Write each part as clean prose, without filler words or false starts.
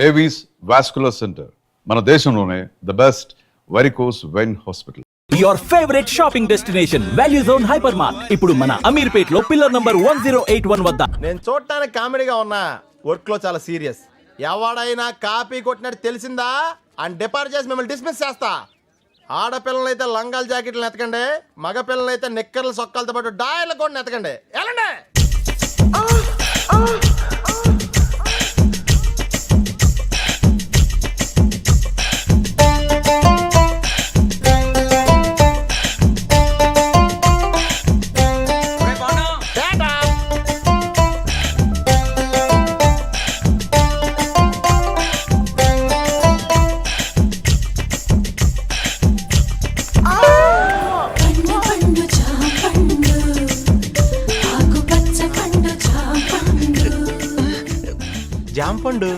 Avis vascular centre, మన దేశంలోనే the best varicose vein hospital. Your favorite shopping destination, Value Zone Hypermart. ఇప్పుడు మన అమీర్పేట్ లో పిల్లర్ నంబర్ 1081 వద్ద. నేను చూడటానికి కామెడీగా ఉన్నా, వర్క్ లో చాలా సీరియస్. ఎవడైనా కాపీ కొట్టినట్టు తెలిసిందా అని డిపార్ట్ చేసి మిమ్మల్ని డిస్మిస్ చేస్తా. ఆడపిల్లలైతే లంగాల జాకెట్లు ఎతకండి, మగ పిల్లలైతే నిక్కర్ల సొక్కలతో పాటు డాయర్లు కూడా ఎతకండి. వెళ్ళండి. జాంపండు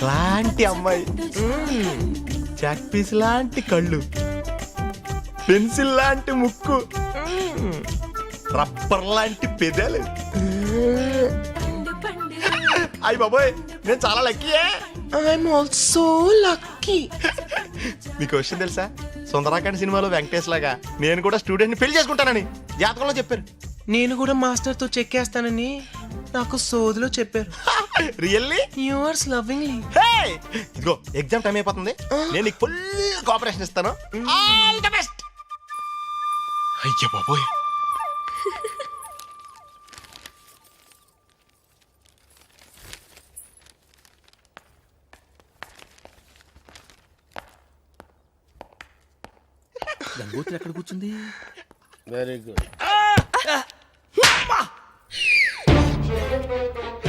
లాంటి అమ్మాయి, చాక్ పీస్ లాంటి కళ్ళు, పెన్సిల్ లాంటి ముక్కు, రబ్బర్ లాంటి పెదాలు. అయ్య బాబోయ్, నేను చాలా లక్కీయే. I'm also lucky. మీకు విషయం తెలుసా, సుందరాకాండ్ సినిమాలో వెంకటేష్ లాగా నేను కూడా స్టూడెంట్ ని పెళ్లి చేసుకుంటానని జాతకంలో చెప్పారు. నేను కూడా మాస్టర్ తో చెక్కేస్తానని నాకు సోదిలో చెప్పారు. రియల్లీ? యూవర్స్ లవ్వింగ్లీ. ఇదిగో ఎగ్జామ్ టైం అయిపోతుంది, నేను నీకు ఫుల్ కోఆపరేషన్ ఇస్తాను. All the best. అయ్యో బాబోయ్, గంగోత్రి ఎక్కడ కూర్చుంది? Very good.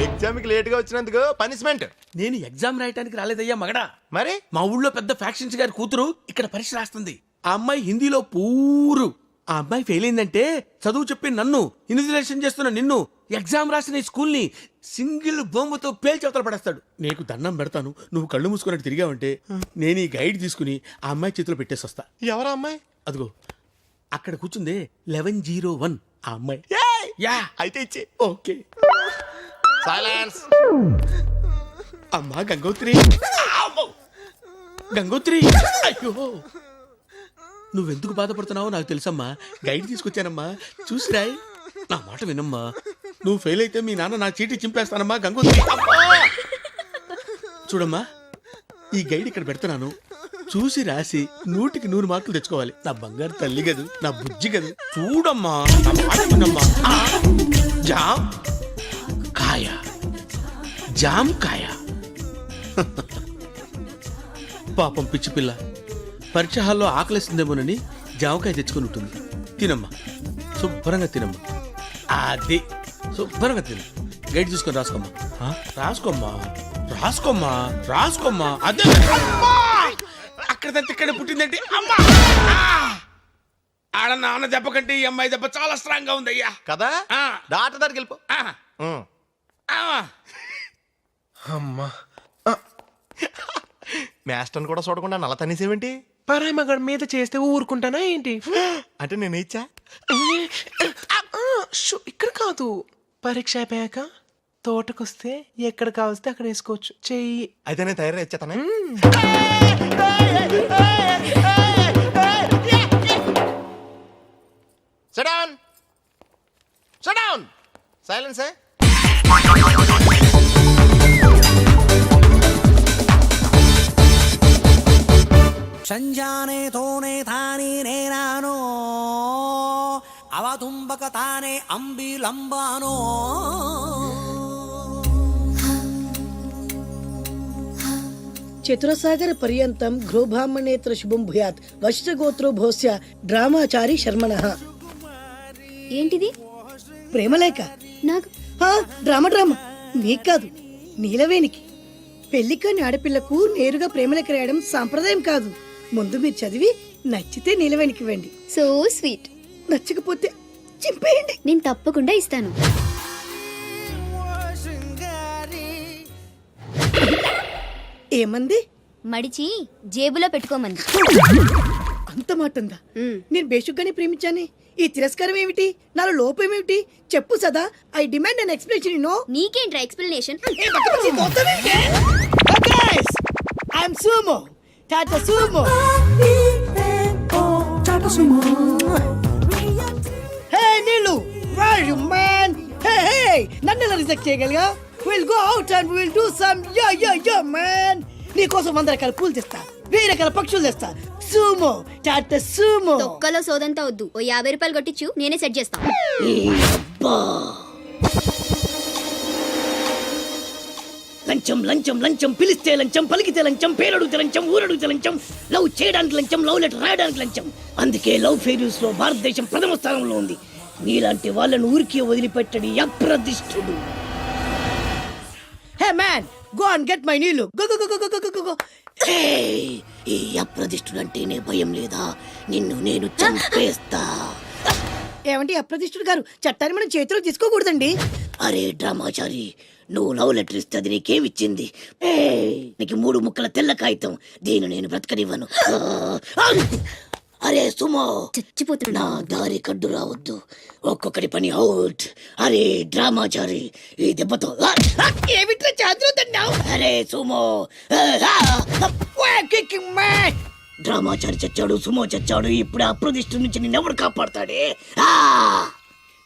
ఎగ్జామ్ కి లేట్ గా వచ్చినందుకు పనిష్మెంట్. నేను ఎగ్జామ్ రాయటానికి రాలేదయ్యా మగడా. మరి మా ఊళ్ళో పెద్ద ఫ్యాక్షన్స్ గారి కూతురు ఇక్కడ పరీక్ష రాస్తుంది. ఆ అమ్మాయి హిందీలో పూరు. ఆ అమ్మాయి ఫెయిల్ అయిందంటే చదువు చెప్పి నన్ను ఇన్విజిలేషన్ చేస్తున్న నిన్ను, ఎగ్జామ్ రాసిన ఈ స్కూల్ ని సింగిల్ బొమ్మతో పేల్చవతల పడేస్తాడు. నీకు దండం పెడతాను, నువ్వు కళ్ళు మూసుకున్నట్టు తిరిగావంటే నేను ఈ గైడ్ తీసుకుని ఆ అమ్మాయి చేతిలో పెట్టేసి వస్తా. ఎవరా అమ్మాయి? అదిగో అక్కడ కూర్చుందే 1101 ఆ అమ్మాయి. యా అయితే ఇచ్చి. ఓకే. సైలెన్స్. అమ్మా గంగోత్రి, గంగోత్రి, అయ్యో నువ్వెందుకు బాధపడుతున్నావో నాకు తెలుసమ్మా. గైడ్ తీసుకొచ్చానమ్మా, చూసిరాయ్. నా మాట వినమ్మా. నువ్వు ఫెయిల్ అయితే మీ నాన్న నా చీటీ చింపేస్తానమ్మా. గంగోత్రి, చూడమ్మా, ఈ గైడ్ ఇక్కడ పెడుతున్నాను, చూసి రాసి 100కి 100 మార్కులు తెచ్చుకోవాలి. నా బంగారు తల్లి గదు, నా బుజ్జి గదు. చూడమ్మా, నా మాట వినమ్మా. జామ్ కాయ, జామ్ కాయ. పాపం పిచ్చి పిల్ల పరీక్ష హాల్లో ఆకలిస్తుందేమోనని జామకాయ తెచ్చుకొని ఉంటుంది. తినమ్మా, శుభ్రంగా తినమ్మా. అది శుభ్రంగా తిను. గైడ్ చూసుకొని రాసుకోమ్మా. రాసుకోమ్మా, రాసుకోమ్మా, రాసుకోమ్మా. అదే అక్కడ ఇక్కడ పుట్టిందంటే అమ్మా. ఆడ నాన్న దెబ్బ కంటే ఈ అమ్మాయి దెబ్బ చాలా స్ట్రాంగ్ గా ఉందయ్యా. కదా, డాక్టర్ దగ్గరికి వెళ్ళిపో. అమ్మా, మాస్టర్ని కూడా చూడకుండా నల్ల తనేసేవేంటి? పరాయి మగడి మీద చేస్తే ఊరుకుంటానా ఏంటి? అంటే నేను ఇచ్చా. ఇక్కడ కాదు, పరీక్ష అయిపోయాక తోటకొస్తే ఎక్కడ కావస్తే అక్కడ వేసుకోవచ్చు. చెయ్యి. అయితే నేను తయారు ఇచ్చేతానే. Sit down. Sit down. Silence, eh? సంజానే తోనే తానే నేనానో అవతుంబక తానే అంబిలంబానో చతురసాగర పర్యంతం గృహబ్రాహ్మణేత్ర శుభం భూయాత్ వశిష్ఠగోత్రో భోస్య డ్రామాచారి శర్మణః. ఏంటిది? ప్రేమలేఖ. నాకు డ్రామా నీకు కాదు, నీలవేణికి. పెళ్లి కాని ఆడపిల్లకు నేరుగా ప్రేమలేఖ రాయడం సాంప్రదాయం కాదు. ముందు మీరు చదివి నచ్చితే నీలవేణికి ఇవ్వండి. So sweet. నచ్చకపోతే చింపేయండి. నేను తప్పకుండా ఇస్తాను. ఏమంది? మడిచి జేబులో పెట్టుకోమంది. అంత మాట ఉందా? నేను బేషుగ్గానే ప్రేమించానే. ఈ తిరస్కారం ఏమిటి? నాలో లోపం ఏమిటి? చెప్పు Sada. I demand an explanation, you know. నీకేంట్రా explanation? I'm Sumo, Tata Sumo. Hey Neelu, where are you man? Hey, నన్ను ఎలా రిజెక్ట్ చేయగలిగా? We'll go out and we'll do some yeah man. నీకోసం 100 రకాల పూలు తెస్తా, 1000 రకాల పక్షులు తెస్తా. Sumo, Tata Sumo. తొక్కలో సోదంతా వద్దు. ఓ 50 రూపాయలు కొట్టించు, నేనే సెట్ చేస్తా. లంచం లంచం లంచం, పిలిస్తే లంచం, పలికితే లంచం, పేరడుగుతే లంచం, ఊరడుగుతే లంచం, లవ్ చేయడానికి లంచం, లవ్ లెటర్ రాయడానికి లంచం. అందుకే లవ్ ఫెయిల్యూర్స్ లో భారతదేశం ప్రథమ స్థానంలో ఉంది. నీలాంటి వాళ్ళను ఊరికి వదిలిపెట్టడి అప్రదిష్టుడు. Hey man, go and get my నీళ్ళు. Go go go go go go. ఈ అప్రదిష్టుడు అంటేనే భయం లేదా? నిన్ను నేను చంపేస్తా. ఏమంటే అప్రదిష్టుడు గారు, చట్టాన్ని మనం చేతిలో తీసుకోకూడదండి. అరే డ్రామాచారి, నువ్వు లవ్ లెటర్ ఇస్తే అది నీకేమిచ్చింది? నీకు 3 ముక్కల తెల్ల కాగితం. దీన్ని నేను బ్రతకనివ్వను. అరే సుమో, చచ్చిపోతున్నా. నా దారి కడ్డు రావద్దు. ఒక్కొక్కటి పని అవుట్. అరే డ్రామాచారి, ఈ దెబ్బతో ఏమిట్రా చేతిలో తిన్నావు? అరే సుమో, డ్రామాచారి చచ్చాడు, సుమో చచ్చాడు. ఇప్పుడు అప్రతిష్ఠ నుంచి నిన్నెవడు కాపాడతాడే?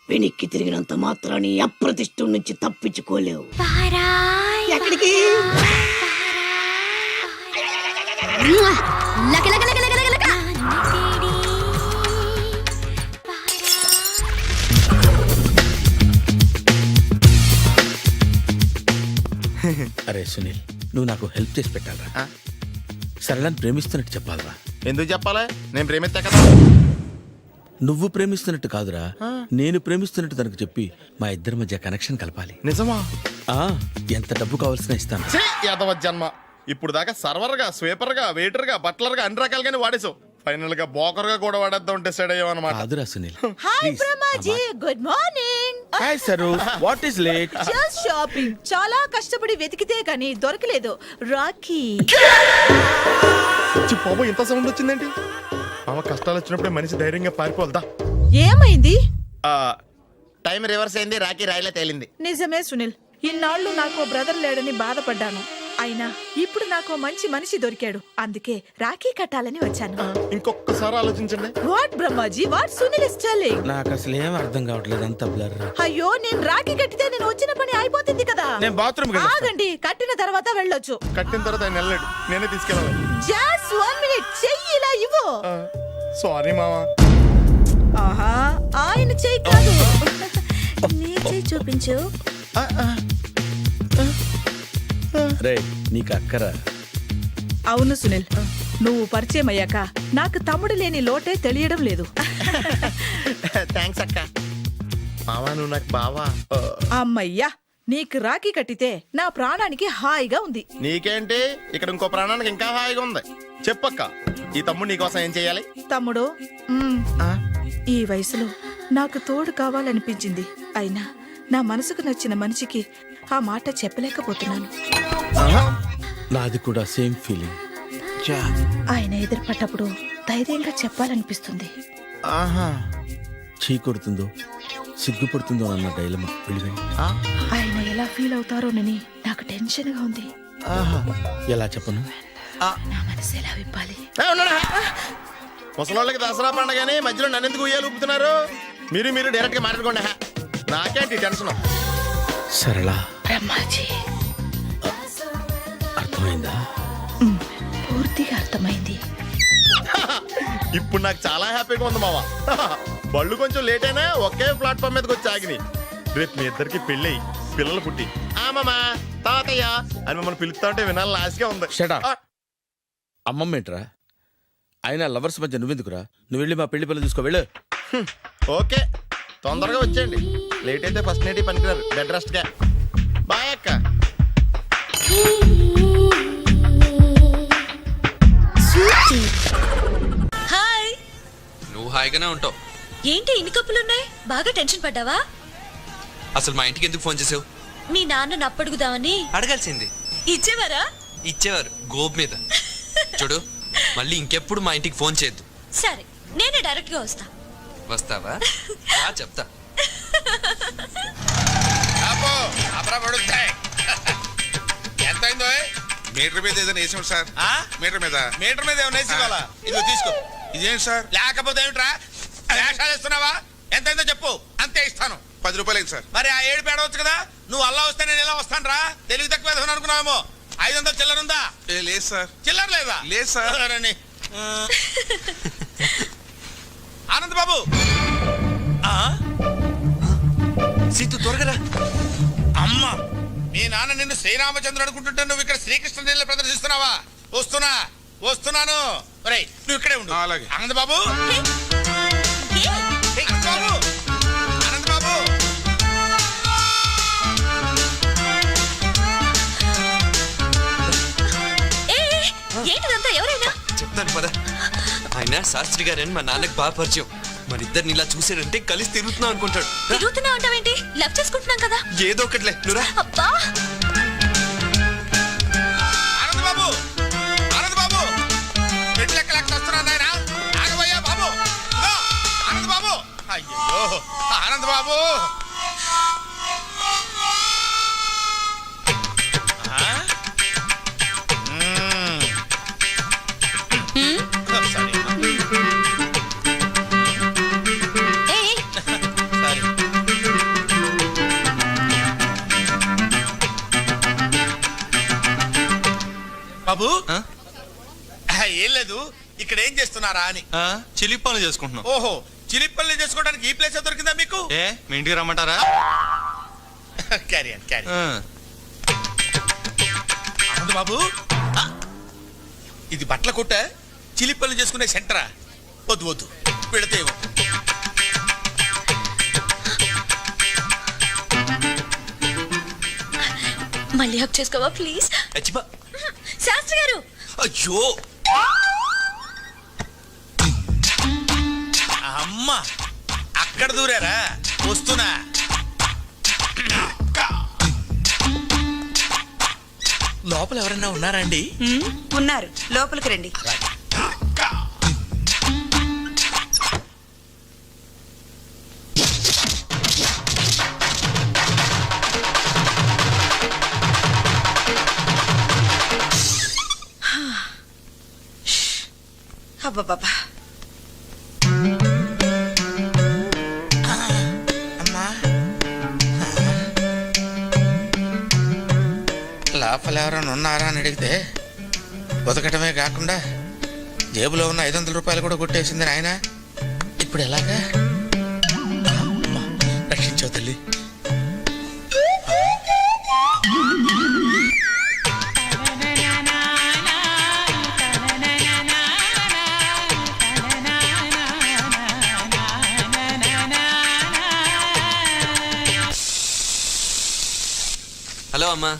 వెనక్కి తిరిగినంత మాత్రాన్ని అప్రతిష్ఠ నుంచి తప్పించుకోలేవు. ఎక్కడికి? లక లక లక లక లక లక. అరే సునీల్, నువ్వు నాకు హెల్ప్ చేసి పెట్టాలరా. సరళని ప్రేమిస్తున్నట్టు చెప్పాలరా. ఎందుకు చెప్పాలి? నేను ప్రేమిస్తా కదా. నువ్వు ప్రేమిస్తున్నట్టు కాదురా, నేను ప్రేమిస్తున్నట్టు తనకు చెప్పి మా ఇద్దరి మధ్య కనెక్షన్ కలపాలి. నిజమా? ఎంత డబ్బు కావాల్సిన ఇస్తాను. యాదవ జన్మ. ఇప్పుడు దాకా సర్వర్ గా, స్వీపర్ గా, వెయిటర్ గా, బట్లర్ గా అన్ని రకాలుగానే వాడేసావు. ఫైనల్ గా బోకర్ గా కూడా వాడేద్దాం డిసైడ్ అయ్యామన్నమాట. కాదురా Sunil. Hi Brahmaji, good morning. Hi sir, what is late? Just shopping. చాలా కష్టపడి వెతికితే కానీ దొరకలేదు. రాఖీ. బాబు ఇంత సౌండ్ వచ్చిందేంటి? మామ కష్టాలు వచ్చినప్పుడే మనిషి ధైర్యంగా పారిపోవాలదా. ఏమైంది? టైం రివర్స్ అయింది, రాఖీ రాయిలా తేలింది. నిజమే సునీల్, ఇన్నాళ్ళు నాకు బ్రదర్ లేడని బాధపడ్డాను. అయినా ఇప్పుడు నాకు మంచి మనిషి దొరికాడు. అందుకే రాఖీ కట్టాలని వచ్చాను. ఇంకొకసారి ఆలోచించండి. What Brahmaji, what Sunil is telling? నాకు అసలు ఏం అర్థం కావట్లేదు, అంత బ్లర్. అయ్యో, నేను రాఖీ కట్టితే నేను వచ్చిన పని అయిపోతుంది కదా. నేను బాత్రూమ్ ఆగండి, కట్టిన తర్వాత వెళ్ళొచ్చు. కట్టిన తర్వాత ఆయన వెళ్ళాడు, నేనే తీసుకెళ్ళాలి. జస్ట్ 1 మినిట్, చెయ్యి ఇలా ఇవ్వు. సారీ మామా. ఆహా, ఆయన చెయ్యి కాదు, నీ చెయ్యి చూపించు. రే, నీకు అక్కరా? అవును సునీల్, నువ్వు పరిచయం అయ్యాక నాకు తమ్ముడు లేని లోటే తెలియడం లేదు. థ్యాంక్స్ అక్క. మావా నువ్వు నాకు బావా. అమ్మయ్యా, నీకు రాఖీ కట్టితే నా ప్రాణానికి హాయిగా ఉంది. నీకేంటి, ఇక్కడ ఇంకో ప్రాణానికి ఇంకా హాయిగా ఉంది. చెప్పక్క, ఈ తమ్ముడు నీకోసం ఏం చెయ్యాలి? తమ్ముడు, ఈ వయసులో నాకు తోడు కావాలనిపించింది. అయినా నా మనసుకు నచ్చిన మనిషికి ఆ మాట చెప్పలేకపోతున్నాను. నాది కూడా సేమ్ ఫీలింగ్. ఆయన ఎదురుపడ్డప్పుడు ధైర్యంగా చెప్పాలనిపిస్తుంది. చీకొడుతుందో సిగ్గుపడుతుందో అన్న డైలమా. ఆయన ఎలా ఫీల్ అవుతారోనని నాకు టెన్షన్ గా ఉంది. ఎలా చెప్పను? నా మనసు ఎలా విప్పాలి? ముసలోళ్ళకి దసరా పండగని మధ్యలో నన్ను ఎందుకు ఉయ్యాలు ఊపుతున్నారు? మీరు డైరెక్ట్ గా మాట్లాడుకోండి. నాకేంటి టెన్షన్? సరళ, బ్రహ్మాజీ, అర్థమైందా? పూర్తిగా అర్థమైంది. ఇప్పుడు నాకు చాలా హ్యాపీగా ఉంది మావా. బళ్ళు కొంచెం లేట్ అయినా ఒకే ప్లాట్ఫామ్ మీదకి వచ్చి ఆగినాయి. రేపు మీ ఇద్దరికి పెళ్ళి పిల్లలు పుట్టి మామా తాతయ్య అని మమ్మల్ని పిలుస్తా ఉంటే వినాలని లాస్ట్గా ఉంది. అమ్మమ్మ ఏంట్రా? అయినా లవర్స్ మధ్య నువ్వెందుకురా? నువ్వు వెళ్ళి మా పెళ్లి పిల్లలు తీసుకో, వెళ్ళు. ఓకే, తొందరగా వచ్చేయండి. లేట్ అయితే ఫస్ట్ నైట్ పనికిరారు, బెడ్ రెస్ట్ గా. బాయ్ అక్క. హాయ్. నువ్వు హాయిగానే ఉంటావు. ఏంటి ఇన్ని కప్పులున్నాయి? బాగా టెన్షన్ పడ్డావా? అసలు మా ఇంటికి ఎందుకు ఫోన్ చేసావు? మీ నాన్న అప్పడుగుదామని. అడగాల్సింది. ఇచ్చేవారా? ఇచ్చేవారు, గోబ్ మీద. చూడు, మళ్ళీ ఇంకెప్పుడు మా ఇంటికి ఫోన్ చేయొద్దు. సరే, నేనే డైరెక్ట్ గా వస్తా. వస్తావా చెప్తా. ఎంతైందో మీటర్ మీద ఏదైనా వేసాం సార్. మీటర్ మీద ఏమైనా వేసి ఇవ్వాలా? ఇదిగో తీసుకో. ఇదేంటి సార్? లేకపోతే ఏమిట్రా వేషాలు ఇస్తున్నావా? ఎంతైందో చెప్పు, అంతే ఇస్తాను. 10 రూపాయలు అయింది సార్. మరి ఆ 7 పేడవచ్చు కదా. నువ్వు అల్లా వస్తే నేను ఎలా వస్తాను రా? తెలివి తక్కువ వేసుకుని అనుకున్నావేమో. 500 చిల్లర ఉందా? లేదు సార్. చిల్లర లేదా? లేదు సార్. రండి. ఆనంద్ బాబు, సీతు త్వరగా. అమ్మ మీ నాన్న నిన్ను శ్రీరామచంద్రుడు అనుకుంటుంటే నువ్వు ఇక్కడ శ్రీకృష్ణ నీళ్ళ ప్రదర్శిస్తున్నావా? వస్తున్నాను. ఒరేయ్ నువ్వు ఇక్కడే ఉండు. అలాగే. ఆనంద్ బాబు, ఆనంద్ బాబు. ఏంటిదంతా? ఎవరైనా చెప్తాను పద. ఆయన శాస్త్రి గారని మా నాన్నకు బాగా పరిచయం. మన ఇద్దరిని ఇలా చూసాడంటే కలిసి తిరుగుతున్నాం అనుకుంటాడు. తిరుగుతున్నా ఉంటావేంటి? లవ్ చేసుకుంటున్నాం కదా. ఏదో ఒకట్లే నువ్వురా. అబ్బా ఆనంద్ బాబు పెట్లెక్కలేక వస్తున్నాను ఆయన. ఆగబోయా బాబు. ఇదో, ఆనంద్ బాబు. అయ్యో ఆనంద్ బాబు. బాబు ఏం లేదు, ఇక్కడ ఏం చేస్తున్నారా అని. చిలిపి పనులు చేసుకుంటున్నాం. ఓహో, చిలిపల్లి చేసుకోవడానికి ఈ ప్లేస్ దొరికిందా మీకు? మీ ఇంటికి రమ్మంటారా? క్యారీ ఆనంద్ బాబు, ఇది బట్టల కొట్ట, చిలిపల్లి చేసుకునే సెంటరా? వద్దు పెడితే మళ్ళీ హక్ చేసుకోవా ప్లీజ్? అచ్చిపా. శాస్త్రి గారు. అయ్యో అమ్మ అక్కడ దూరారా? వస్తున్నా. లోపల ఎవరన్నా ఉన్నారా అండి? ఉన్నారు, లోపలికి రండి. అబ్బబ్బబ్బా, లోపల ఎవరైనా ఉన్నారా అని అడిగితే బతకటమే కాకుండా జేబులో ఉన్న 500 రూపాయలు కూడా కొట్టేసింది ఆయన. ఇప్పుడు ఎలాగా? రక్షించావు తల్లి. హలో అమ్మా.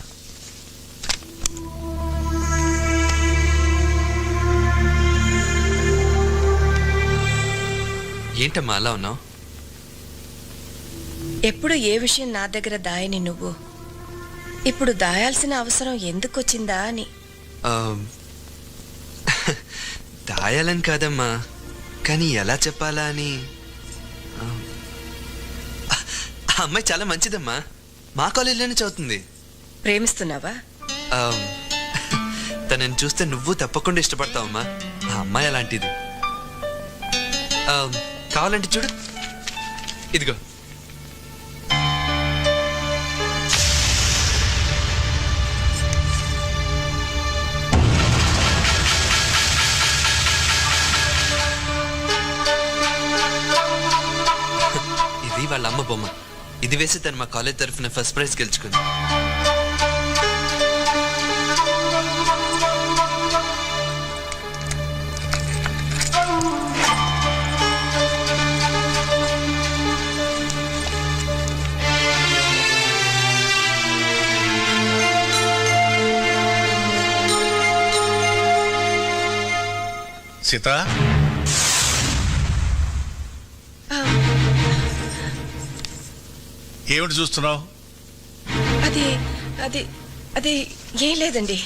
ఏంటమ్మా అలా ఉన్నావు? ఎప్పుడు ఏ విషయం నా దగ్గర దాయని నువ్వు ఇప్పుడు దాయాల్సిన అవసరం ఎందుకు వచ్చిందా అని. దాయాలని కాదమ్మా, కానీ ఎలా చెప్పాలా అని. ఆ అమ్మాయి చాలా మంచిదమ్మా, మా కాలేజీలోనే చదువుతుంది. ప్రేమిస్తున్నావా? తనని చూస్తే నువ్వు తప్పకుండా ఇష్టపడతావమ్మా. ఆ అమ్మాయి అలాంటిది. కావాలంటే చూడు, ఇదిగో. ఇది వాళ్ళ అమ్మ బొమ్మ. ఇది వేసి తను మా కాలేజ్ తరఫున ఫస్ట్ ప్రైజ్ గెలుచుకుంది. సీత, ఏమిటి చూస్తున్నావు? అది అది అది ఏం లేదండి.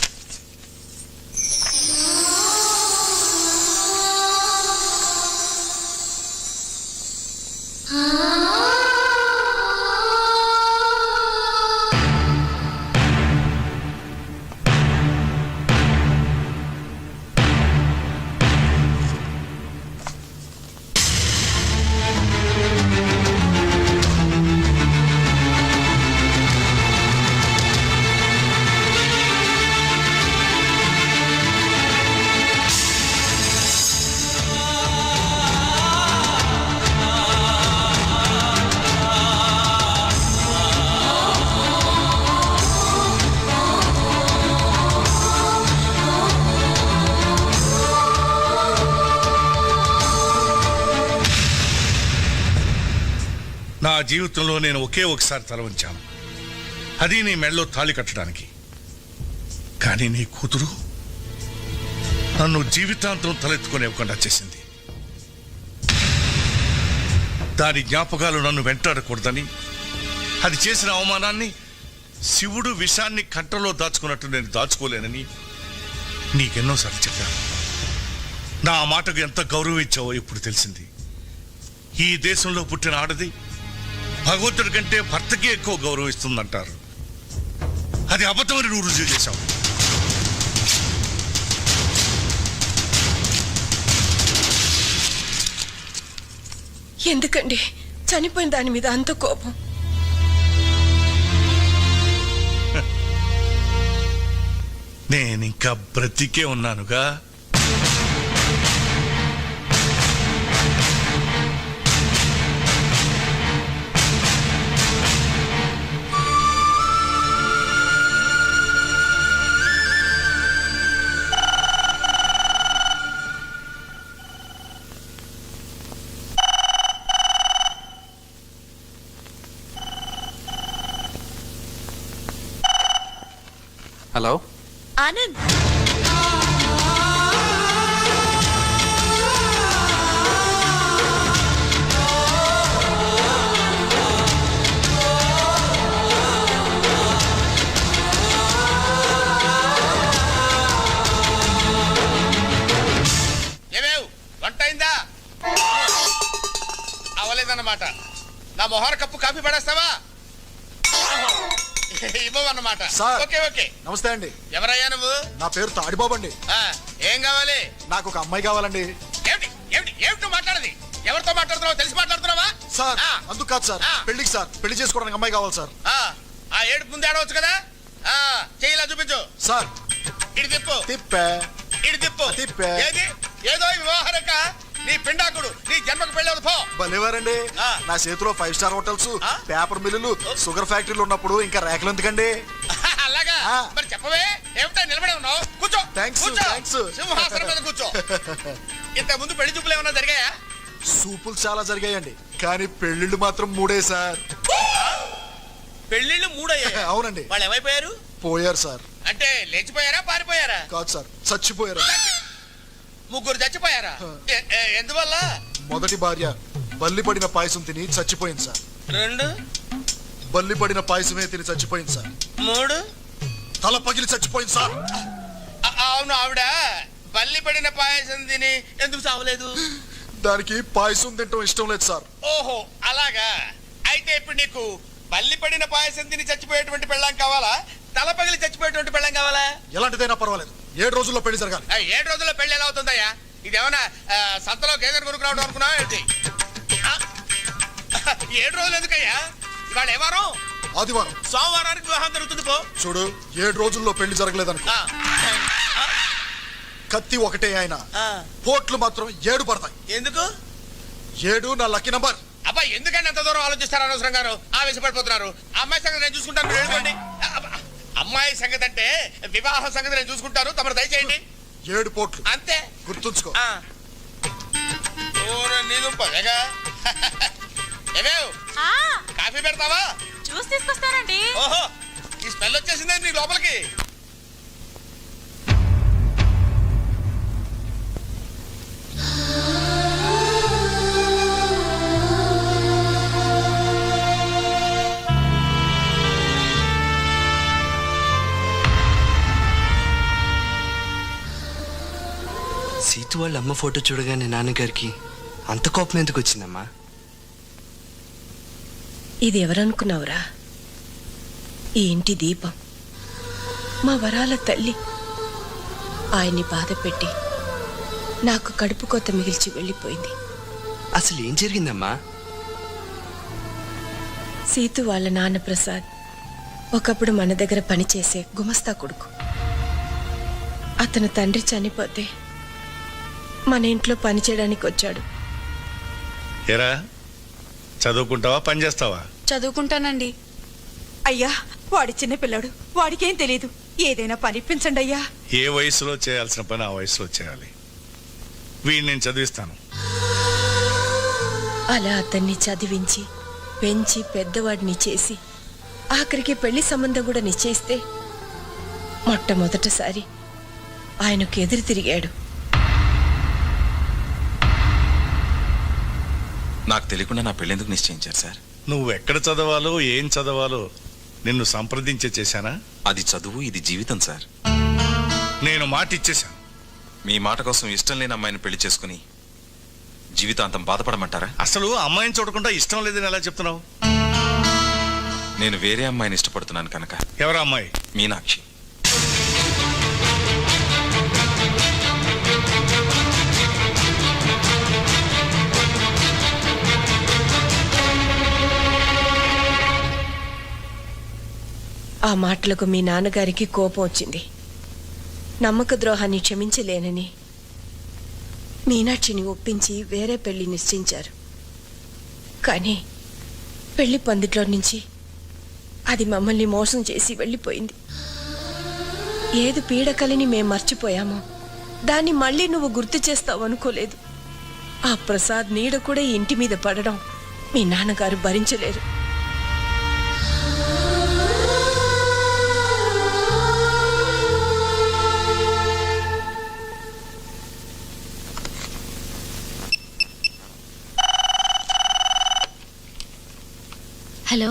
జీవితంలో నేను ఒకే ఒకసారి తల వంచాను, అది నీ మెడలో తాళి కట్టడానికి. కానీ నీ కూతురు నన్ను జీవితాంతం తలెత్తుకునేవ్వకుండా చేసింది. దాని జ్ఞాపకాలు నన్ను వెంటాడకూడదని, అది చేసిన అవమానాన్ని శివుడు విషాన్ని కంటలో దాచుకున్నట్టు నేను దాచుకోలేనని నీకెన్నోసార్లు చెప్పాను. నా మాటకు ఎంత గౌరవం ఇచ్చావో ఇప్పుడు తెలిసింది. ఈ దేశంలో పుట్టిన ఆడది భగవంతుడి కంటే భర్తకి ఎక్కువ గౌరవం ఇస్తుందంటారు. అది అబద్ధమని నువ్వు రుజువు చేశావు. ఎందుకండి చనిపోయిన దాని మీద అంత కోపం? నేనింకా బ్రతికే ఉన్నానుగా. హలో ఆనంద్, ఏమేవ్ వంట అయిందా? అవలేదన్నమాట. నా మొహర కప్పు కాఫీ పడేస్తావా? ఇవ్వమన్నమాట. Okay okay. నమస్తే అండి. ఎవరయ్యా నువ్వు? నా పేరు తాడిబాబు అండి. ఏం కావాలి? నాకు ఒక అమ్మాయి కావాలండి. ఏమిటి ఏమిటి ఏమిటి మాట్లాడది? ఎవరితో మాట్లాడుతున్నావు? తెలిసి మాట్లాడుతున్నావా? సార్ అందుకు కాదు సార్, పెళ్లికి సార్, పెళ్లి చేసుకోవడానికి అమ్మాయి కావాలి సార్. ఆ ఏడుపు ముందు ఆడవచ్చు కదా. చెయ్యిలా చూపించు. సార్ ఇటు తిప్పు. తిప్పే ఇటు తిప్పు. తిప్పే. ఏది ఏదో వివాహరక నీ పిండాకుడు నీ జన్మకు పెళ్ళి పో. భలేవారండి. నా చేతిలో 5 స్టార్ హోటల్స్, పేపర్ మిల్లులు, షుగర్ ఫ్యాక్టరీలు ఉన్నప్పుడు ఇంకా రేఖలు ఎందుకండి? అలాగా మరి చెప్పవే. ఏమిటా నిలబడి ఉన్నావు? కూర్చో. థాంక్స్, కూర్చో. థాంక్స్. సింహాసనం మీద కూర్చో. ఇంత ముందు పెళ్లి చూపులు ఏమన్నా జరిగాయా? సూపులు చాలా జరిగాయండి, కానీ పెళ్లిళ్ళు మాత్రం 3 సార్. పెళ్లిళ్ళు 3 అయ్యాయి? అవునండి. వాళ్ళు ఏమైపోయారు? పోయారు సార్. అంటే లేచిపోయారా పారిపోయారా? కాదు సార్, చచ్చిపోయారు. 3 చచ్చిపోయారా? ఎందువల్ల? మొదటి భార్య బల్లి పడిన పాయసం తిని చచ్చిపోయింది సార్. 2 బల్లి పడిన పాయసమే తిని చచ్చిపోయింది సార్. 3 తల పగిలి చచ్చిపోయింది సార్. అవును, ఆవిడ బల్లి పడిన పాయసం తిని ఎందుకు చావలేదు? దానికి పాయసం తింటం ఇష్టం లేదు సార్. ఓహో అలాగా. అయితే ఇప్పుడు నీకు బల్లి పడిన పాయసం తిని చచ్చిపోయేటువంటి పెళ్ళాం కావాలా, తల పగిలి చచ్చిపోయేటువంటి పెళ్ళాం కావాలా? ఎలాంటిదైనా పర్వాలేదు, 7 రోజుల్లో పెళ్లి జరగాలి. 7 రోజుల్లో పెళ్లి ఎలా అవుతుందయ్యా? ఇదేమన్నా సంతలో గేదెను కొనుక్కురావడం అనుకున్నావా ఏంటి? 7 రోజులు ఎందుకయ్యా? ఇవాళ ఏ వారం? ఆదివారం. సోమవారానికి వివాహం జరుగుతుంది పో. చూడు, 7 రోజుల్లో పెళ్లి జరగలేదనుకో, కత్తి ఒకటే ఆయన, పోట్లు మాత్రం 7 పడతాయి. ఎందుకు? 7 నా లక్కీ నంబర్. అబ్బా ఎందుకంటే అంత దూరం ఆలోచిస్తారు అనవసరం గారు? ఆవేశపడిపోతున్నారు. అమ్మాయి సంగతి నేను చూసుకుంటాను, మీరు వెళ్ళిపోండి. అమ్మాయి సంగతి అంటే వివాహ సంగతి నేను చూసుకుంటాను, తమరు దయచేయండి. 7 పోట్లు అంతే, గుర్తుంచుకో. కాఫీ పెడతావా? జ్యూస్ తీసుకొస్తానండి. ఓహో, ఈ స్మెల్ వచ్చేసిందే నీ లోపలికి. సీటు వాళ్ళ అమ్మ ఫోటో చూడగానే నాన్నగారికి అంత కోపం ఎందుకు వచ్చిందమ్మా? ఇది ఎవరనుకున్నావురా? ఈ ఇంటి దీపం, మా వరాల తల్లి. ఆయన్ని బాధ పెట్టి నాకు కడుపు కొత్త మిగిల్చి వెళ్ళిపోయింది. అసలు ఏం జరిగిందమ్మా? సీతు వాళ్ళ నాన్న ప్రసాద్ ఒకప్పుడు మన దగ్గర పనిచేసే గుమస్తా కొడుకు. అతను తండ్రి చనిపోతే మన ఇంట్లో పనిచేయడానికి వచ్చాడు. ఎరా చదువుకుంటావా, పని చేస్తావా? చదువుకుంటానండి. అయ్యా, వాడి చిన్నపిల్లాడు, వాడికేం తెలీదు. ఏదైనా పనిపించండి అయ్యా. ఏ వయసులో చేయాల్సిన పని ఆ వయసులో చేయాలి. వీడిని నేను చదివిస్తాను. అలా అతన్ని చదివించి పెంచి పెద్దవాడిని చేసి ఆఖరికి పెళ్లి సంబంధం కూడా నిశ్చయిస్తే మొట్టమొదటిసారి ఆయనకు ఎదురు తిరిగాడు. నాకు తెలియకుండా నా పెళ్ళెందుకు నిశ్చయించారు సార్? నువ్వు ఎక్కడ చదవాలో ఏం చదవాలో నిన్ను సంప్రదించే చేశానా? అది చదువు, ఇది జీవితం సార్. నేను మాట ఇచ్చేశాను. మీ మాట కోసం ఇష్టం లేని అమ్మాయిని పెళ్లి చేసుకుని జీవితాంతం బాధపడమంటారా? అసలు అమ్మాయిని చూడకుండా ఇష్టం లేదని ఎలా చెప్తున్నావు? నేను వేరే అమ్మాయిని ఇష్టపడుతున్నాను కనుక. ఎవరా అమ్మాయి? మీనాక్షి. ఆ మాటలకు మీ నాన్నగారికి కోపం వచ్చింది. నమ్మక ద్రోహాన్ని క్షమించలేనని మీనాక్షిని ఒప్పించి వేరే పెళ్లి నిశ్చయించారు. కానీ పెళ్లి పందిట్లో నుంచి అది మమ్మల్ని మోసం చేసి వెళ్ళిపోయింది. ఏది పీడకలిని మేం మర్చిపోయామో దాన్ని మళ్ళీ నువ్వు గుర్తు చేస్తావు అనుకోలేదు. ఆ ప్రసాద్ నీడ కూడా ఈ ఇంటి మీద పడడం మీ నాన్నగారు భరించలేరు. హలో,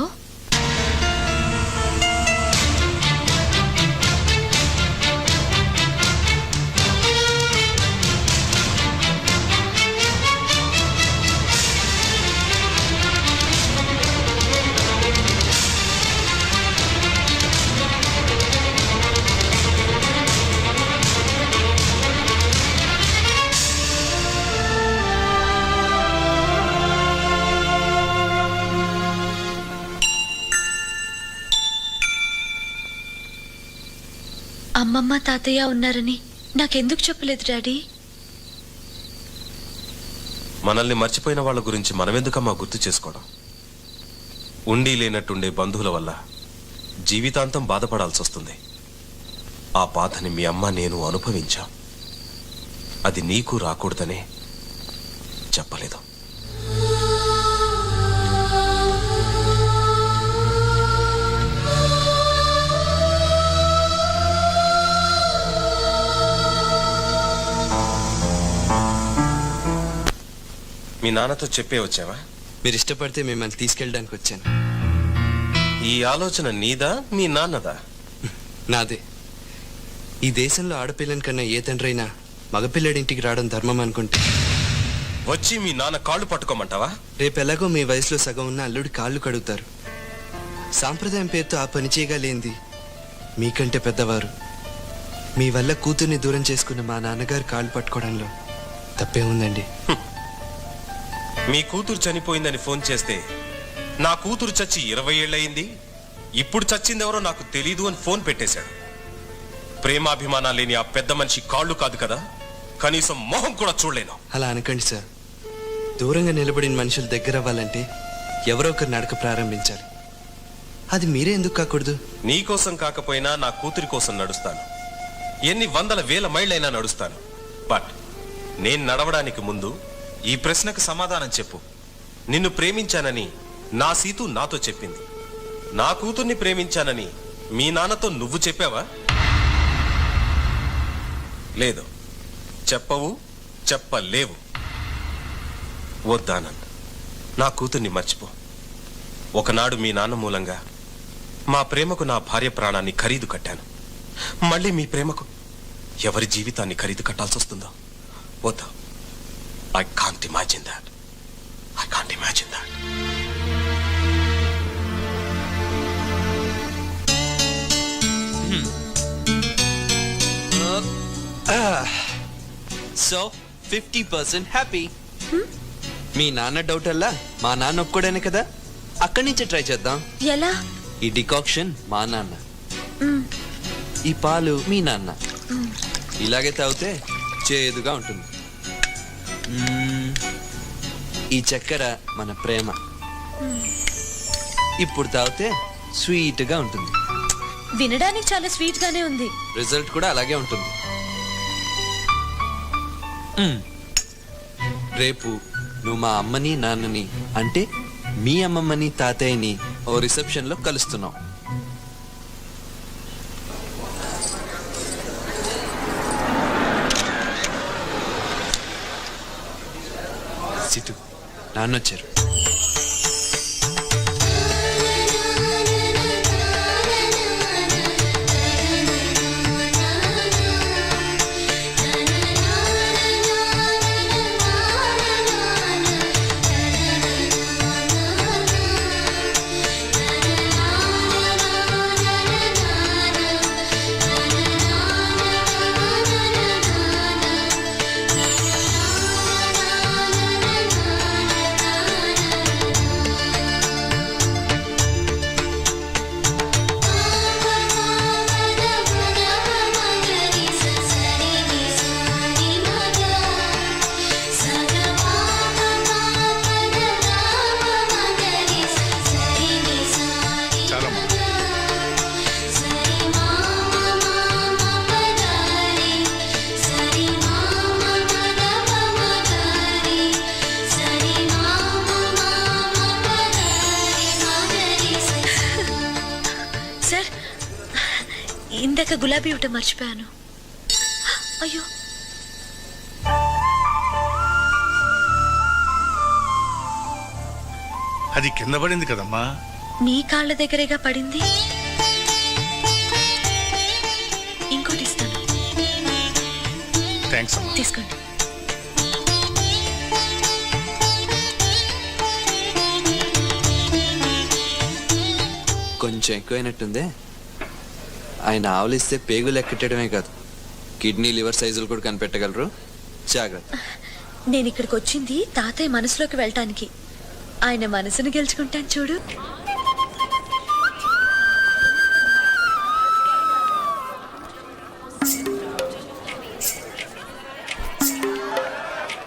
అమ్మమ్మ తాతయ్య ఉన్నారని నాకెందుకు చెప్పలేదు డాడీ? మనల్ని మర్చిపోయిన వాళ్ళ గురించి మనమెందుకమ్మా గుర్తు చేసుకోవడం? ఉండి లేనట్టుండే బంధువుల వల్ల జీవితాంతం బాధపడాల్సి వస్తుంది. ఆ బాధని మీ అమ్మ నేను అనుభవించాం. అది నీకు రాకూడదనే చెప్పలేదు. మీ నాన్నతో చెప్పే వచ్చావా? మీరు ఇష్టపడితే మిమ్మల్ని తీసుకెళ్ళడానికి వచ్చాను. ఈ ఆలోచన నీదా మీ నాన్నదా? నాదే. ఈ దేశంలో ఆడపిల్లని కన్నా ఏ తండ్రైనా మగపిల్లడింటికి రావడం ధర్మం అనుకుంటే వచ్చి మీ నాన్న కాళ్ళు పట్టుకోమంటావా? రేపు ఎలాగో మీ వయసులో సగం ఉన్న అల్లుడి కాళ్ళు కడుగుతారు. సాంప్రదాయం పేరుతో ఆ పని చేయగలేంది మీకంటే పెద్దవారు. మీ వల్ల కూతుర్ని దూరం చేసుకున్న మా నాన్నగారు కాళ్ళు పట్టుకోవడంలో తప్పే ఉందండి. మీ కూతురు చనిపోయిందని ఫోన్ చేస్తే నా కూతురు చచ్చి 20 ఏళ్ళయింది, ఇప్పుడు చచ్చిందెవరో నాకు తెలీదు అని ఫోన్ పెట్టేశాడు. ప్రేమాభిమానాలు లేని ఆ పెద్ద మనిషి కాళ్ళు కాదు కదా, కనీసం మొహం కూడా చూడలేను. అలా అనకండి సార్. దూరంగా నిలబడిన మనుషులు దగ్గర అవ్వాలంటే ఎవరో ఒకరు నడక ప్రారంభించాలి. అది మీరే ఎందుకు కాకూడదు? నీకోసం కాకపోయినా నా కూతురి కోసం నడుస్తాను. ఎన్ని వందల వేల మైళ్ళైనా నడుస్తాను. బట్ నేను నడవడానికి ముందు ఈ ప్రశ్నకు సమాధానం చెప్పు. నిన్ను ప్రేమించానని నా సీతు నాతో చెప్పింది. నా కూతుర్ని ప్రేమించానని మీ నాన్నతో నువ్వు చెప్పావా? లేదు, చెప్పవు, చెప్పలేవు. వద్దానన్న నా కూతుర్ని మర్చిపో. ఒకనాడు మీ నాన్న మూలంగా మా ప్రేమకు నా భార్య ప్రాణాన్ని ఖరీదు కట్టాను. మళ్ళీ మీ ప్రేమకు ఎవరి జీవితాన్ని ఖరీదు కట్టాల్సి వస్తుందో వద్దా. I can't imagine that. I can't imagine that. So 50% happy. మీ నాన్న డౌట్ అల్లా మా నాన్న ఒప్పుకోడానే కదా. అక్కడి నుంచే ట్రై చేద్దాం. ఎలా? ఈ డికాక్షన్ మా నాన్న, ఈ పాలు మీ నాన్న. ఇలాగే తాగితే చేదుగా ఉంటుంది. ఈ చక్కెర మన ప్రేమ. ఇప్పుడు తాగితే స్వీట్ గా ఉంటుంది. వినడానికి చాలా స్వీట్ గానే ఉంది. రిజల్ట్ కూడా అలాగే ఉంటుంది. రేపు నువ్వు మా అమ్మని నాన్నని అంటే మీ అమ్మమ్మని తాతయ్యని ఓ రిసెప్షన్లో కలుస్తున్నాం. సిటు నాన్నొచ్చారు. సార్, ఇందాక గులాబీ ఇవ్వటం మర్చిపోయాను. అయ్యో, అది కింద పడింది కదమ్మా. మీ కాళ్ళ దగ్గరేగా పడింది. ఇంకోటి ఇస్తాను, థ్యాంక్స్ అమ్మా. తీసుకోండి. కొంచెం ఎక్కువైనట్టుందే. ఆయన ఆవులిస్తే పేగులు ఎక్కటమే కాదు, కిడ్నీ లివర్ సైజులు కూడా కనిపెట్టగలరు. జాగ్రత్త. నేను ఇక్కడికి వచ్చింది తాతయ్య మనసులోకి వెళ్ళటానికి. ఆయన మనసును గెలుచుకుంటాను చూడు.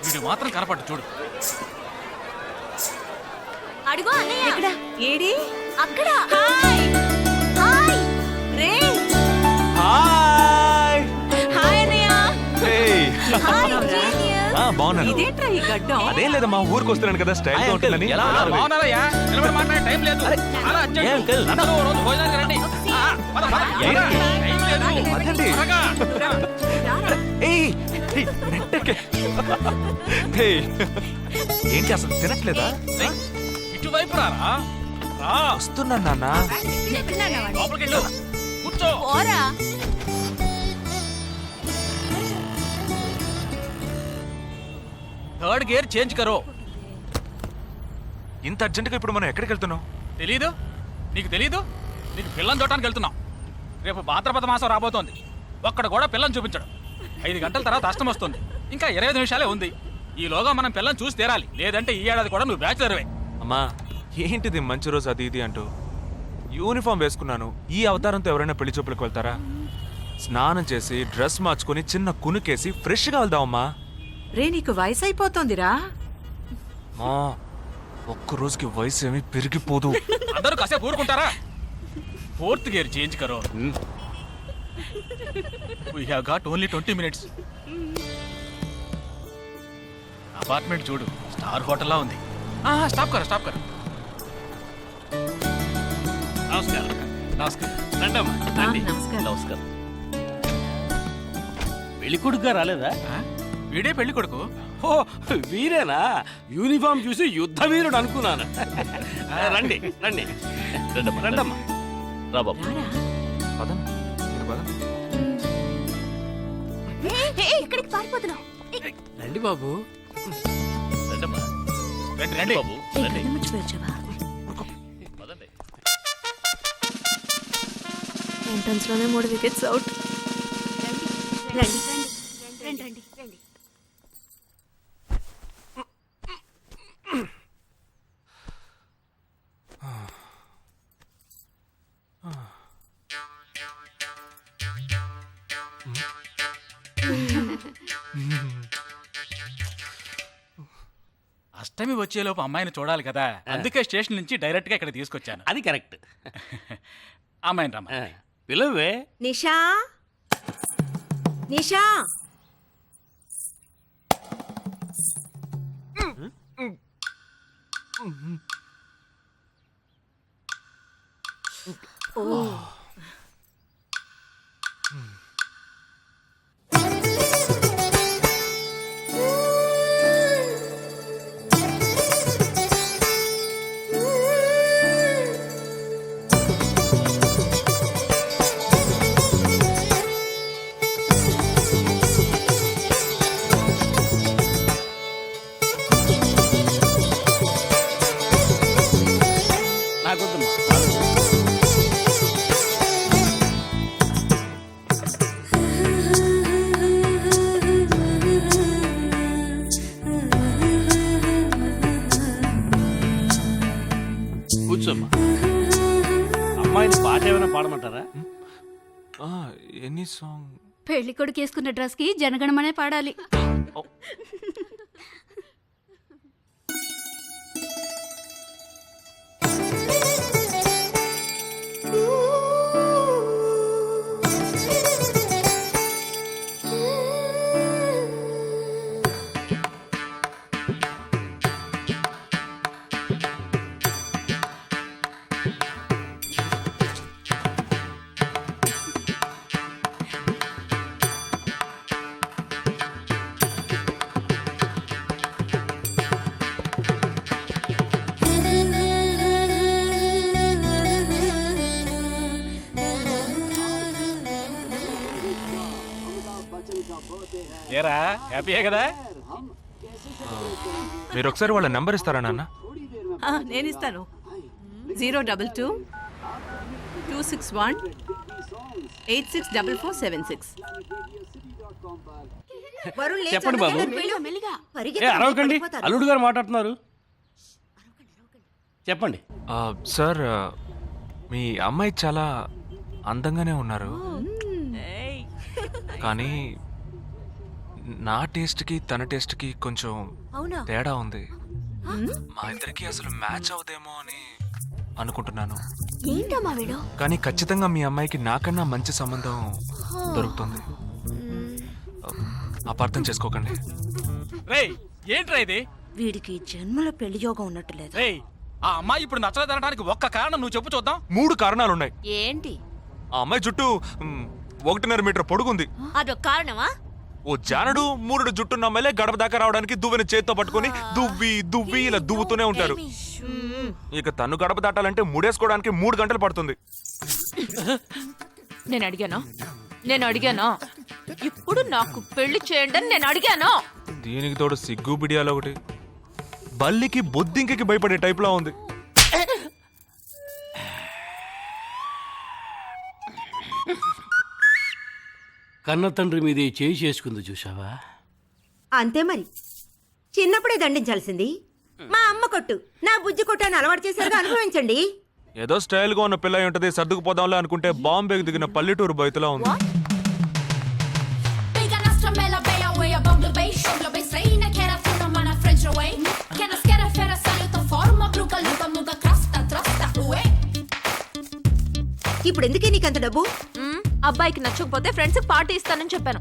వీడు మాత్రం కనపడ్డు చూడు. అడుగు అన్నయ్య. ఎక్కడ? ఏడి అక్కడ. హాయ్ హాయ్ రే. హాయ్ హాయ్ అన్నయ్య. Hi genius. బాగున్నాను. ఇదేంట్రా ఈ గడ్డం? అదేం లేదమ్మా, ఊరికి వస్తున్నాను కదా, స్టైల్ గా ఉంటుందని. బాగున్నారయ్యా, నిలబడి మాట్లాడే టైం లేదు. అలా అర్జెంట్. అందరూ ఓ రోజు భోజనానికి రండి. పద, పద. టైం లేదు. త్వరగా. ఏంటి అసలు తినట్లేదా? ఇటువైపు రారా. రా. వస్తున్నా నాన్న. లోపలికి వెళ్ళు. కూర్చో. థర్డ్ గేర్ చేంజ్ కరో. ఇంత అర్జెంటుగా ఇప్పుడు మనం ఎక్కడికి వెళ్తున్నాం? తెలీదు? నీకు తెలీదు? నీకు పిల్లని చూడటానికి వెళ్తున్నాం. రేపు భాద్రపద మాసం రాబోతోంది. ఒక్కడ కూడా పిల్లని చూపించడం. 5 గంటల తర్వాత అష్టం వస్తుంది. ఇంకా 25 నిమిషాలే ఉంది. ఈలోగా మనం పిల్లని చూసి తీరాలి, లేదంటే ఈ ఏడాది కూడా నువ్వు బ్యాచులర్వే. అమ్మా, ఏంటిది మంచి రోజు అది ఇది అంటూ? యూనిఫామ్ వేసుకున్నాను. ఈ అవతారంతో ఎవరైనా పెళ్లి చూపులకు వెళ్తారా? స్నానం చేసి డ్రెస్ మార్చుకొని చిన్న కునుకేసి ఫ్రెష్గా వెళ్దామమ్మా. రే, నీకు వయసు అయిపోతుందిరా. మా ఒక్క రోజుకి వయసు ఏమి పెరిగిపోదు. అందరూ కాసేపు ఊరుకుంటారా? ఫోర్త్ గేర్ చేంజ్ కరో. We have got only 20 minutes. Apartment చూడు, స్టార్ హోటల్లా ఉంది. స్టాప్ కర, స్టాప్ కర. నమస్కారం. నమస్కారం. రండమ్మా, రండి. నమస్కారం. పెళ్లి కొడుకుగా రాలేదా? వీడే పెళ్లి కొడుకు. ఓ, వీరేనా? యూనిఫామ్ చూసి యుద్ధ వీరుడు అనుకున్నాను. రండి రండి రండమ్మా. రా బాబు. ఇక్కడికి పారిపోతున్నావు. రండి బాబు. రండమ్మా. రండి రండి బాబు. రండి. ఎంట్రన్స్ లోనే 3 వికెట్స్ అవుట్. రండి రండి రండి రండి. అష్టమి వచ్చేలోపు అమ్మాయిని చూడాలి కదా, అందుకే స్టేషన్ నుంచి డైరెక్ట్ గా ఇక్కడ తీసుకొచ్చాను. అది కరెక్ట్. అమ్మాయిని రమ్మ. పిలువే. నిషా, నిషా. నాకొద్దమ్మా. కూర్చోమ్మా. అమ్మాయిని పాట ఏమైనా పాడమంటారా? Any song? పెళ్లి కొడుకు వేసుకున్న డ్రెస్ కి జనగణమనే పాడాలి. ఏరా హ్యాపీయే కదా? మీరు ఒకసారి వాళ్ళ నెంబర్ ఇస్తారా నాన్న? నేను ఇస్తాను. 022-261-864476. చెప్పండి బాబు. ఏ అరవకండి, అల్లుడు గారు మాట్లాడుతున్నారు. చెప్పండి. సార్, మీ అమ్మాయి చాలా అందంగానే ఉన్నారు, కానీ నా టేస్ట్కి తన టేస్ట్కి కొంచెం తేడా ఉంది. మా ఇద్దరికి అసలు మ్యాచ్ అవుదేమో అని అనుకుంటున్నాను. కానీ ఖచ్చితంగా మీ అమ్మాయికి నాకన్నా మంచి సంబంధం దొరుకుతుంది. అపార్థం చేసుకోకండి. రేయ్, ఏంట్రా ఇది? వీడికి జన్మలో పెళ్లి యోగం ఉన్నట్టు లేదు. రేయ్, ఆ అమ్మాయి ఇప్పుడు నచ్చలేదనడానికి ఒక్క కారణం నువ్వు చెప్పు చూద్దాం. 3 కారణాలున్నాయి. ఏంటి? ఆ అమ్మాయి జుట్టు 1.5 మీటర్ పొడుగుంది. అదొక కారణమా? ఓ జానడు 3 జుట్టున్న అమ్మాయిలే గడప దాకా రావడానికి దువ్విని చేత్తో పట్టుకొని దువ్వి ఇలా దువ్వుతూనే ఉంటారు. ఇక తను గడప దాటాలంటే ముడేసుకోవడానికి 3 గంటలు పడుతుంది. నేను అడిగాను. ఇప్పుడు నాకు పెళ్లి చేయండి అని నేను అడిగాను. దీనికి తోడు సిగ్గు బిడియాలో ఒకటి. బల్లికి బొద్దింకకి భయపడే టైప్లా ఉంది. కన్న తండ్రి మీదే చేయి చేసుకుంది చూసావా? అంతే మరి, చిన్నప్పుడే దండించాల్సింది. మా అమ్మ కొట్టు, నా బుజ్జి కొట్టు అని అలవాటు చేశారుగా, అనుభవించండి. ఏదో స్టైల్గా ఉన్న పిల్ల ఉంటది, సర్దుకుపోదాంలే అనుకుంటే బాంబేకి దిగిన పల్లెటూరు బయటలా ఉంది. ఇప్పుడు ఎందుకే నీకంత డబ్బు? అబ్బాయికి నచ్చకపోతే ఫ్రెండ్స్ పార్టీ ఇస్తానని చెప్పాను.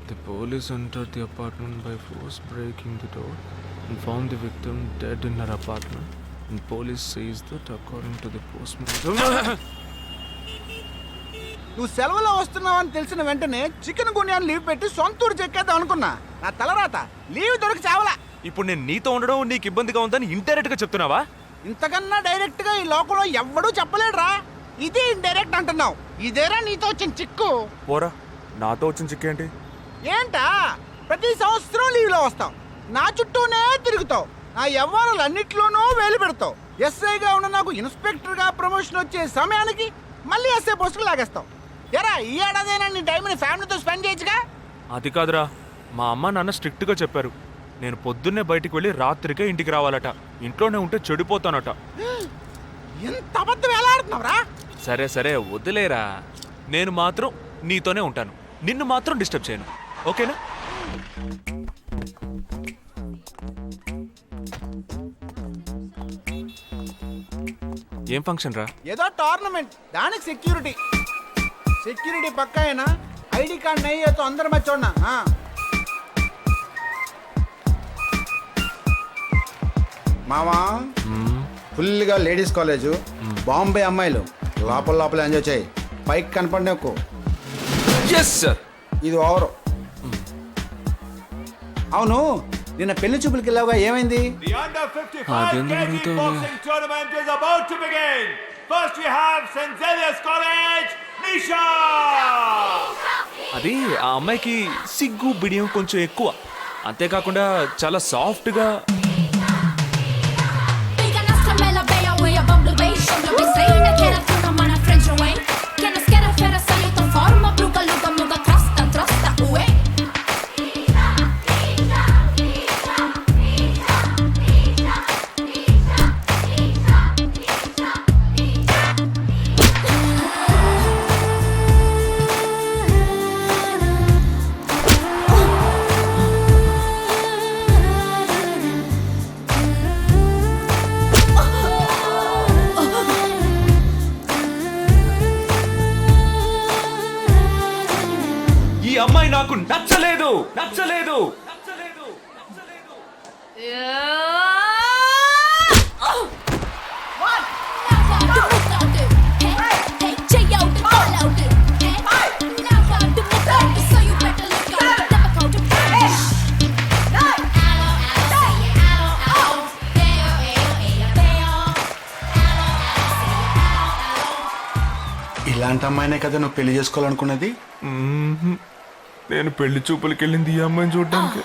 The police entered the apartment by force, breaking the door and found the victim dead in her apartment. And police says that according to the postmortem. నువ్వు సెలవులో వస్తున్నావని తెలిసిన వెంటనే చికెన్ గున్యాన్ని లీవ్ పెట్టి సొంతూరు చెక్కేద్దాం అనుకున్నా. నా తలరాత లీవ్ దొరికి చావలా. ఇప్పుడు నేను నీతో ఉండడం నీకు ఇబ్బందిగా ఉందని ఇండైరెక్ట్ గా చెప్తున్నావా? ఇంతకన్నా డైరెక్ట్ గా ఈ లోకంలో ఎవ్వడూ చెప్పలేడురా. ఇది ఇండైరెక్ట్ అంటున్నావు. ఇదేరా నీతో వచ్చిన చిక్కు. పోరా, నాతో వచ్చిన చిక్కేంటి? ఏంటా ప్రతి సంవత్సరం లీవ్లో వస్తావు, నా చుట్టూనే తిరుగుతావు, నా వ్యవహారాలన్నిట్లోనూ వేలు పెడతావు. ఎస్ఐగా ఉన్న నాకు ఇన్స్పెక్టర్గా ప్రమోషన్ వచ్చే సమయానికి మళ్ళీ ఎస్ఐ పోస్టుకు లాగేస్తావు. ఎరా, ఈ ఏడాదైనా నీ టైంని ఫ్యామిలీతో స్పెండ్ చేయొచ్చుగా. అది కాదురా, మా అమ్మ నాన్న స్ట్రిక్ట్ గా చెప్పారు. నేను పొద్దున్నే బయటికి వెళ్ళి రాత్రికే ఇంటికి రావాలట. ఇంట్లోనే ఉంటే చెడిపోతానట. ఎంత అబద్ధం ఎలా ఆడుతున్నావురా? సరే సరే వదిలేరా, నేను మాత్రం నీతోనే ఉంటాను, నిన్ను మాత్రం డిస్టర్బ్ చేయను, ఓకేనా? ఏం ఫంక్షన్ రా? ఏదో టోర్నమెంట్, దానికి సెక్యూరిటీ పక్కా అయినా ఐడి కార్డ్ నయ్యేతో అందరు మర్చోన్నా. మామా ఫుల్గా లేడీస్ కాలేజ్, బాంబే అమ్మాయిలు లోపల లోపల ఎంజాయ్ చేయి, పైకి కనపడి ఎక్కువ. Yes sir. ఇది ఓవర్. అవును, నిన్న పెళ్లి చూపులకి వెళ్ళావుగా, ఏమైంది? అదెందుకు అడుగుతావు? అది ఆ అమ్మాయికి సిగ్గు బిడియం కొంచెం ఎక్కువ, అంతేకాకుండా చాలా సాఫ్ట్గా. ఈ అమ్మాయి నాకు నచ్చలేదు నచ్చలేదు. ఇలాంటి అమ్మాయినే కదా నువ్వు పెళ్లి చేసుకోవాలనుకున్నది? నేను పెళ్లి చూపులకి వెళ్ళింది ఈ అమ్మాయిని చూడడానికి.